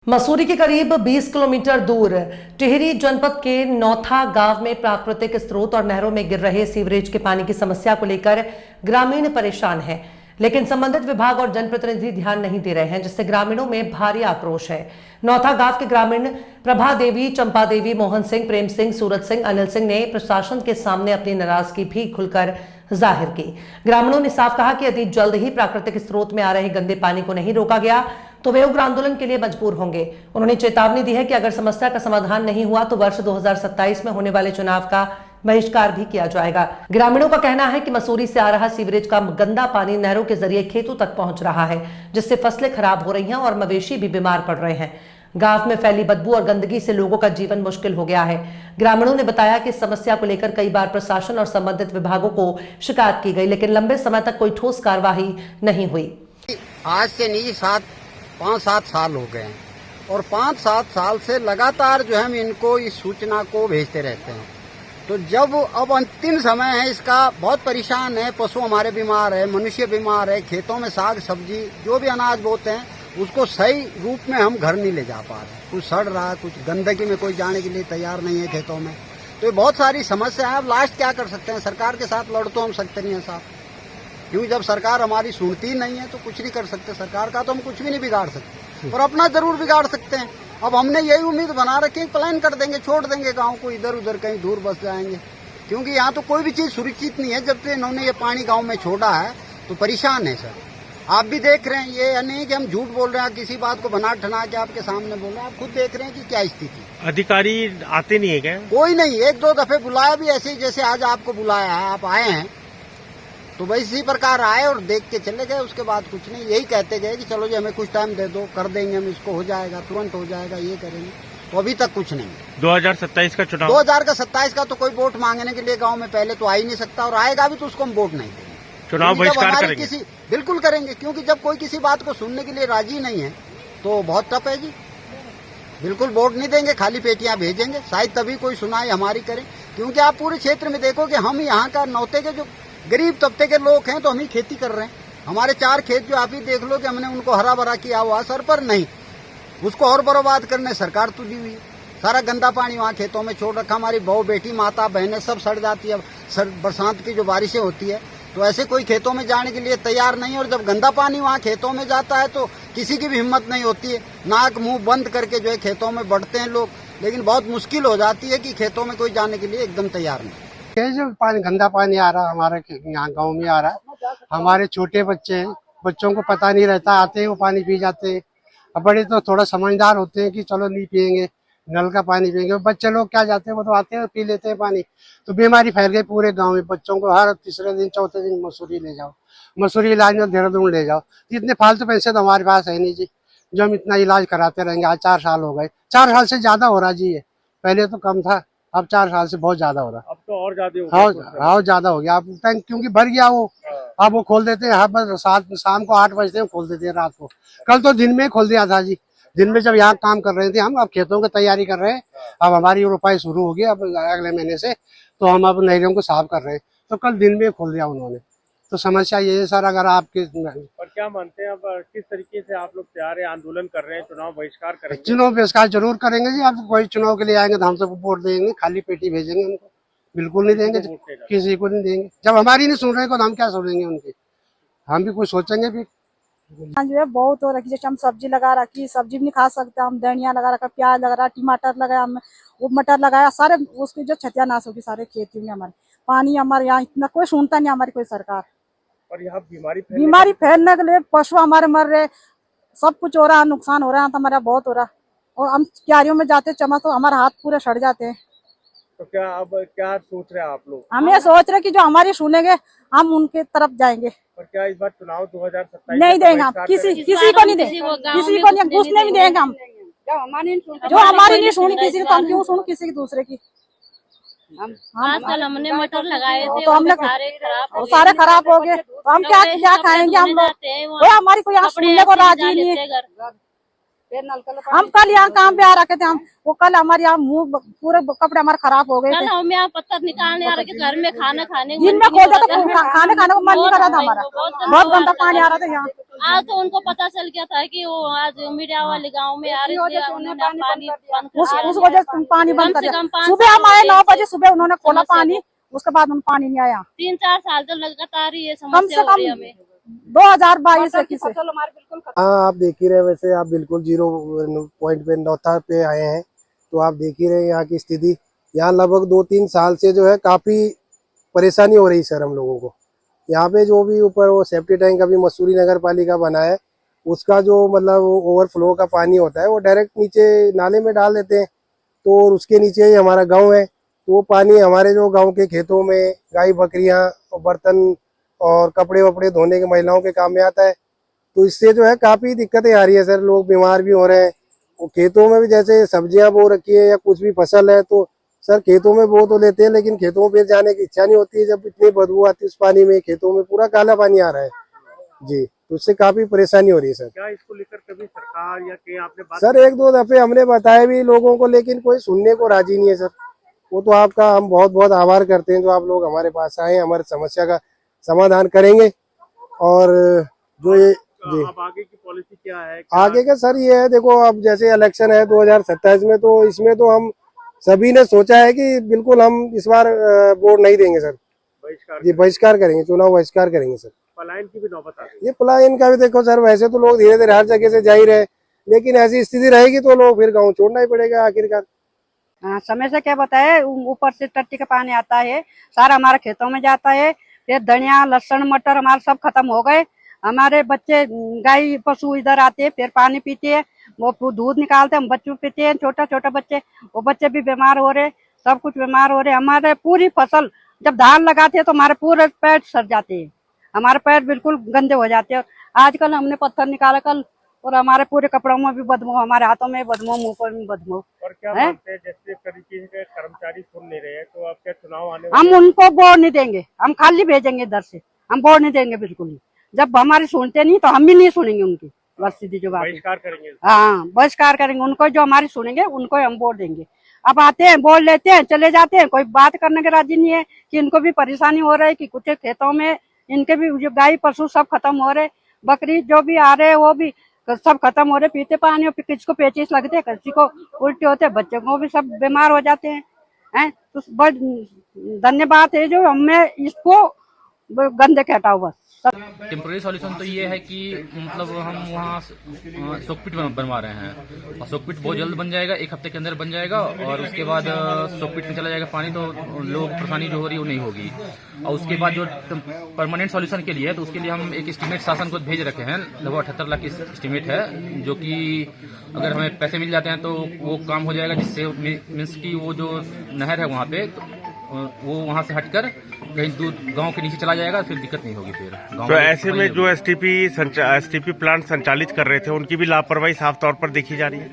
मसूरी के करीब 20 किलोमीटर दूर टिहरी जनपद के नौथा गांव में प्राकृतिक स्रोत और नहरों में गिर रहे सीवरेज के पानी की समस्या को लेकर ग्रामीण परेशान हैं, लेकिन संबंधित विभाग और जनप्रतिनिधि ध्यान नहीं दे रहे हैं, जिससे ग्रामीणों में भारी आक्रोश है। नौथा गांव के ग्रामीण प्रभा देवी, चंपा देवी, मोहन सिंह, प्रेम सिंह, सूरज सिंह, अनिल सिंह ने प्रशासन के सामने अपनी नाराजगी भी खुलकर जाहिर की। ग्रामीणों ने साफ कहा कि यदि जल्द ही प्राकृतिक स्रोत में आ रहे गंदे पानी को नहीं रोका गया तो वे उग्र आंदोलन के लिए मजबूर होंगे। उन्होंने चेतावनी दी है कि अगर समस्या का समाधान नहीं हुआ तो वर्ष 2027 में होने वाले चुनाव का बहिष्कार भी किया जाएगा। ग्रामीणों का कहना है कि मसूरी से आ रहा सीवरेज का गंदा पानी नहरों के जरिए खेतों तक पहुंच रहा है, जिससे फसलें खराब हो रही हैं और मवेशी भी बीमार पड़ रहे हैं। गांव में फैली बदबू और गंदगी से लोगों का जीवन मुश्किल हो गया है। ग्रामीणों ने बताया कि इस समस्या को लेकर कई बार प्रशासन और संबंधित विभागों को शिकायत की गई, लेकिन लंबे समय तक कोई ठोस कार्रवाई नहीं हुई। आज से नहीं 5-7 साल हो गए हैं और 5-7 साल से लगातार जो है हम इनको इस सूचना को भेजते रहते हैं। तो जब अब अंतिम समय है, इसका बहुत परेशान है, पशु हमारे बीमार है, मनुष्य बीमार है, खेतों में साग सब्जी जो भी अनाज बोते हैं उसको सही रूप में हम घर नहीं ले जा पा रहे। कुछ सड़ रहा है, कुछ गंदगी में कोई जाने के लिए तैयार नहीं है खेतों में। तो ये बहुत सारी समस्या है। अब लास्ट क्या कर सकते हैं, सरकार के साथ लड़ तो हम सकते नहीं है साहब, क्योंकि जब सरकार हमारी सुनती नहीं है तो कुछ नहीं कर सकते। सरकार का तो हम कुछ भी नहीं बिगाड़ सकते और अपना जरूर बिगाड़ सकते हैं। अब हमने यही उम्मीद बना रखी है, प्लान कर देंगे, छोड़ देंगे गांव को, इधर उधर कहीं दूर बस जाएंगे, क्योंकि यहाँ तो कोई भी चीज सुरक्षित नहीं है। जब से इन्होंने ये पानी गाँव में छोड़ा है तो परेशान है सर। आप भी देख रहे हैं, ये नहीं कि हम झूठ बोल रहे हैं, किसी बात को बना ठना के आपके सामने बोल रहे हैं, आप खुद देख रहे हैं कि क्या स्थिति। अधिकारी आते नहीं है क्या? कोई नहीं, 1-2 दफे बुलाया भी, ऐसे ही जैसे आज आपको बुलाया है, आप आए हैं तो वही इसी प्रकार आए और देख के चले गए। उसके बाद कुछ नहीं, यही कहते गए कि चलो जी हमें कुछ टाइम दे दो, कर देंगे हम, इसको हो जाएगा, तुरंत हो जाएगा, ये करेंगे। तो अभी तक कुछ नहीं। 2027 का चुनाव, 2027 का तो कोई वोट मांगने के लिए गांव में पहले तो आ ही नहीं सकता, और आएगा भी तो उसको हम वोट नहीं देंगे। चुनाव बहिष्कार करेंगे। बिल्कुल करेंगे, क्योंकि जब कोई किसी बात को सुनने के लिए राजी नहीं है तो बहुत टफ है जी। बिल्कुल वोट नहीं देंगे, खाली पेटियां भेजेंगे, शायद तभी कोई सुनाई हमारी करे। क्योंकि आप पूरे क्षेत्र में देखो कि हम यहाँ का नौते के जो गरीब तबके के लोग हैं तो हम ही खेती कर रहे हैं। हमारे 4 खेत जो आप ही देख लो कि हमने उनको हरा भरा किया हुआ सर, पर नहीं, उसको और बर्बाद करने सरकार तुली हुई है। सारा गंदा पानी वहाँ खेतों में छोड़ रखा। हमारी बहू बेटी माता बहनें सब सड़ जाती है। बरसात की जो बारिशें होती है तो ऐसे कोई खेतों में जाने के लिए तैयार नहीं है, और जब गंदा पानी वहाँ खेतों में जाता है तो किसी की भी हिम्मत नहीं होती है। नाक मुंह बंद करके जो है खेतों में बढ़ते हैं लोग, लेकिन बहुत मुश्किल हो जाती है कि खेतों में कोई जाने के लिए एकदम तैयार नहीं। ये जो पानी गंदा पानी आ रहा हमारे यहाँ गांव में आ रहा है, हमारे छोटे बच्चे हैं, बच्चों को पता नहीं रहता, आते हैं वो पानी पी जाते हैं। अब बड़े तो थोड़ा समझदार होते हैं कि चलो नहीं पियेंगे, नल का पानी पियेंगे। बच्चे लोग क्या जाते हैं, वो तो आते हैं पी लेते हैं पानी, तो बीमारी फैल गई पूरे गांव में। बच्चों को हर तीसरे दिन चौथे दिन मसूरी ले जाओ, मसूरी इलाज में देहरादून ले जाओ। इतने फालतू पैसे तो हमारे पास है नहीं जी, जो हम इतना इलाज कराते रहेंगे। आज 4 साल हो गए, 4 साल से ज्यादा हो रहा जी। ये पहले तो कम था, अब 4 साल से बहुत ज्यादा हो रहा। अब तो और ज्यादा हो गया, हाँ ज्यादा हो गया। अब टैंक क्योंकि भर गया वो, अब वो खोल देते हैं। हर बस शाम को 8 बजते हैं खोल देते हैं, रात को। कल तो दिन में खोल दिया था जी, दिन में जब यहाँ काम कर रहे थे हम। अब खेतों की तैयारी कर रहे हैं, अब हमारी रोपाई शुरू होगी अब अगले महीने से, तो हम अब नहरों को साफ कर रहे हैं। तो कल दिन में खोल दिया उन्होंने। तो समस्या ये है सर, अगर आपके और क्या मानते हैं, अब किस तरीके से आप लोग तैयार है, आंदोलन कर रहे हैं, चुनाव बहिष्कार करेंगे? चुनाव बहिष्कार जरूर करेंगे जी। अब कोई चुनाव के लिए आएंगे तो हम सबको वोट देंगे, खाली पेटी भेजेंगे उनको, बिल्कुल नहीं देंगे, किसी को नहीं देंगे। जब हमारी नहीं सुन रहे तो हम क्या सुनेंगे उनकी, हम भी कुछ सोचेंगे फिर। जो है बहुत हो रखी, जैसे हम सब्जी लगा रखी, सब्जी भी नहीं खा सकते हम, धनिया लगा रखा, प्याज लगा रहा, टमाटर लगाया, हम वो मटर लगाया, सारे उसकी जो क्षतियां नाश होगी सारे खेती में हमारे। पानी हमारे यहाँ इतना कोई सुनता नहीं, हमारी कोई सरकार। और यहाँ बीमारी फैलने के लिए पशु हमारे मर रहे, सब कुछ हो रहा, नुकसान हो रहा है हमारा बहुत हो रहा। और हम क्यारियों में जाते चमक तो हमारे हाथ पूरे सड़ जाते हैं। तो क्या अब क्या सोच रहे हैं आप लोग? हम ये सोच रहे कि जो हमारी सुनेंगे हम उनके तरफ जाएंगे। और क्या इस बार चुनाव 2027 नहीं देंगे हम, किसी को नहीं देंगे, किसी को नहीं घुसने भी देंगे हम। जो हमारी नहीं सुनी किसी की, तो हम क्यों सुन किसी की दूसरे की। आजकल हमने मटर लगाए थे, तो हमने सारे खराब हो गए, तो हम क्या खाएंगे हम लोग। हमारी कोई यहाँ सुनने को राजी नहीं है। हम कल यहाँ काम पे आ रखे थे, हम वो कल हमारे यहाँ मुंह पूरे कपड़े हमारे खराब हो गए थे। हम यहाँ पत्थर निकालने आ रहे थे, घर में खाना खाने दिन में खोल दिया तो खाने खाने को मन नहीं कर रहा था हमारा, बहुत गंदा पानी आ रहा था यहाँ। आज तो उनको पता चल गया था कि वो आज मीडिया वाले गांव में आ रहे थे, उन्होंने पानी बंद कर दिया। उस वजह से पानी बंद कर कम से दिया। कम 5 सुबह हम आए साल 9 बजे, सुबह उन्होंने खोला पानी, उसके बाद उन पानी नहीं आया। 3-4 साल तो लगातार ये कम समस्या से हो रही है कम हमें। 2022 की हाँ, आप देख ही रहे, वैसे आप बिल्कुल 0 पॉइंट पे नौथा पे आए हैं, तो आप देख ही रहे यहाँ की स्थिति। यहाँ लगभग 2-3 साल से जो है काफी परेशानी हो रही सर हम लोगों को। यहाँ पे जो भी ऊपर वो सेफ्टी टैंक अभी मसूरी नगर पालिका बना है, उसका जो मतलब ओवरफ्लो का पानी होता है वो डायरेक्ट नीचे नाले में डाल देते हैं, तो उसके नीचे ही हमारा गाँव है। तो वो पानी हमारे जो गाँव के खेतों में गाय बकरियाँ, बर्तन और कपड़े वपड़े धोने के महिलाओं के काम में आता है। तो इससे जो है काफी दिक्कतें आ रही है सर, लोग बीमार भी हो रहे हैं। वो खेतों में भी जैसे सब्जियां बो रखी है या कुछ भी फसल है, तो सर खेतों में बो तो लेते हैं, लेकिन खेतों में जाने की इच्छा नहीं होती है जब इतनी बदबू आती है उस पानी में। खेतों में पूरा काला पानी आ रहा है जी, तो उससे काफी परेशानी हो रही है सर। क्या इसको लेकर कभी सरकार या कहीं आपने बात सर 1-2 दफे हमने बताया भी लोगों को, लेकिन कोई सुनने को राजी नहीं है सर। वो तो आपका हम बहुत बहुत आभार करते हैं जो आप लोग हमारे पास आए, हमारी समस्या का समाधान करेंगे। और जो ये जी अब आगे की पॉलिसी क्या है? आगे का सर ये है, देखो अब जैसे इलेक्शन है 2027 में, तो इसमें तो हम सभी ने सोचा है कि बिल्कुल हम इस बार वोट नहीं देंगे सर बहिष्कार जी, बहिष्कार करेंगे, चुनाव बहिष्कार करेंगे सर। पलायन की भी नौबत आ गई। ये पलायन का भी देखो सर, वैसे तो लोग धीरे धीरे हर जगह से जा ही रहे, लेकिन ऐसी स्थिति रहेगी तो लोग फिर गाँव छोड़ना ही पड़ेगा आखिरकार। हाँ, समय से क्या बताए, ऊपर से टट्टी का पानी आता है, सारा हमारे खेतों में जाता है। फिर धनिया, लहसुन, मटर हमारे सब खत्म हो गए। हमारे बच्चे गाय पशु इधर आते हैं, फिर पानी पीते हैं, वो दूध निकालते हैं, हम बच्चों पीते हैं, छोटा छोटा बच्चे, वो बच्चे भी बीमार हो रहे, सब कुछ बीमार हो रहे। हमारे पूरी फसल जब धान लगाते हैं तो हमारे पूरे पैर सड़ जाते हैं, हमारे पैर बिल्कुल गंदे हो जाते हैं। आजकल हमने पत्थर निकाला कल, और हमारे पूरे कपड़ों में भी बदबू, हमारे हाथों में बदबू, मुंह पर भी बदबू। और क्या हैं? मानते हैं जैसे तरीके से कर्मचारी सुन नहीं रहे हैं, तो अब क्या चुनाव आने हम उनको वोट नहीं देंगे, हम खाली भेजेंगे इधर से, हम वोट नहीं देंगे बिल्कुल ही। जब हमारी सुनते नहीं तो हम भी नहीं सुनेंगे उनकी, बस सीधी जो बात है। बहिष्कार करेंगे? हाँ, बहिष्कार करेंगे। उनको जो हमारी सुनेंगे उनको हम वोट देंगे। अब आते हैं, बोल लेते हैं, चले जाते हैं, कोई बात करने के राजी नहीं है कि इनको भी परेशानी हो रही है, कि कुछ खेतों में इनके भी जो गाय पशु सब खत्म हो रहे, बकरी जो भी आ रहे वो भी सब खत्म हो रहे, पीते पानी, और किसी को पेचिस लगते हैं, किसी को उल्टे होते, बच्चों को भी सब बीमार हो जाते हैं। तो बड़ धन्यवाद है जो हमें इसको गंदे के हटाओ बस। टेम्पोररी सॉल्यूशन तो ये है कि मतलब हम वहाँ सोकपिट बनवा रहे हैं, और सोकपिट बहुत जल्द बन जाएगा, 1 हफ्ते के अंदर बन जाएगा, और उसके बाद सोकपिट में चला जाएगा पानी, तो लोग परेशानी जो हो रही है वो नहीं होगी। और उसके बाद जो परमानेंट सॉल्यूशन के लिए है, तो उसके लिए हम एक एस्टीमेट शासन को भेज रखे हैं, लगभग 78 लाख की एस्टीमेट है, जो कि अगर हमें पैसे मिल जाते हैं तो वो काम हो जाएगा, जिससे मीन्स की वो जो नहर है वहाँ पे, वो वहाँ से हटकर कहीं दूर गांव के नीचे चला जाएगा, फिर दिक्कत नहीं होगी। फिर तो ऐसे में जो एसटीपी प्लांट संचालित कर रहे थे उनकी भी लापरवाही साफ तौर पर देखी जा रही है।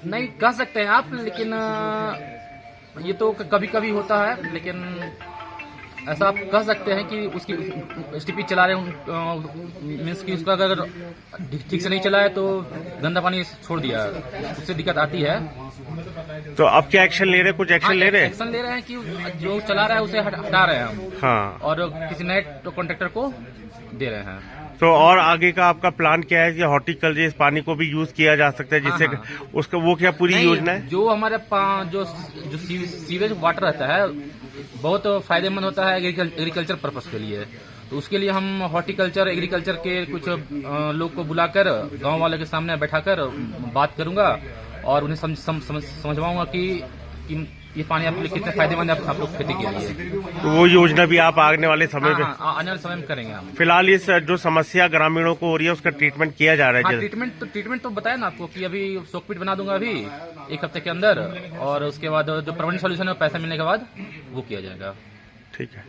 नहीं कह सकते हैं आप, लेकिन ये तो कभी कभी होता है, लेकिन ऐसा आप कह सकते हैं कि उसकी एसटीपी चला रहे मीन्स कि उसका अगर ठीक से नहीं चला है तो गंदा पानी छोड़ दिया, उससे दिक्कत आती है। तो अब क्या एक्शन ले रहे हैं? कुछ एक्शन ले रहे हैं? एक्शन ले रहे हैं कि जो चला रहा है उसे हटा रहे हैं हम, हाँ, और किसी नए कॉन्ट्रैक्टर को दे रहे हैं। तो और आगे का आपका प्लान क्या है कि हॉर्टिकल्चर इस पानी को भी यूज किया जा सकता है, जिससे उसका वो क्या पूरी योजना है? जो हमारे जो सीवेज वाटर रहता है बहुत फायदेमंद होता है एग्रीकल्चर पर्पस के लिए, तो उसके लिए हम हॉर्टिकल्चर एग्रीकल्चर के कुछ लोग को बुलाकर गांव वाले के सामने बैठाकर बात करूंगा, और उन्हें समझवाऊंगा कि ये पानी आपके लिए कितने फायदेमंद है आप लोग खेती के लिए। तो वो योजना भी आप आने वाले समय में आने वाले समय में करेंगे हम। फिलहाल इस जो समस्या ग्रामीणों को हो रही है उसका ट्रीटमेंट किया जा रहा है? ट्रीटमेंट तो बताया ना आपको कि अभी सोकपिट बना दूंगा अभी 1 हफ्ते के अंदर, और उसके बाद जो परमानेंट सॉल्यूशन है पैसा मिलने के बाद वो किया जाएगा। ठीक है।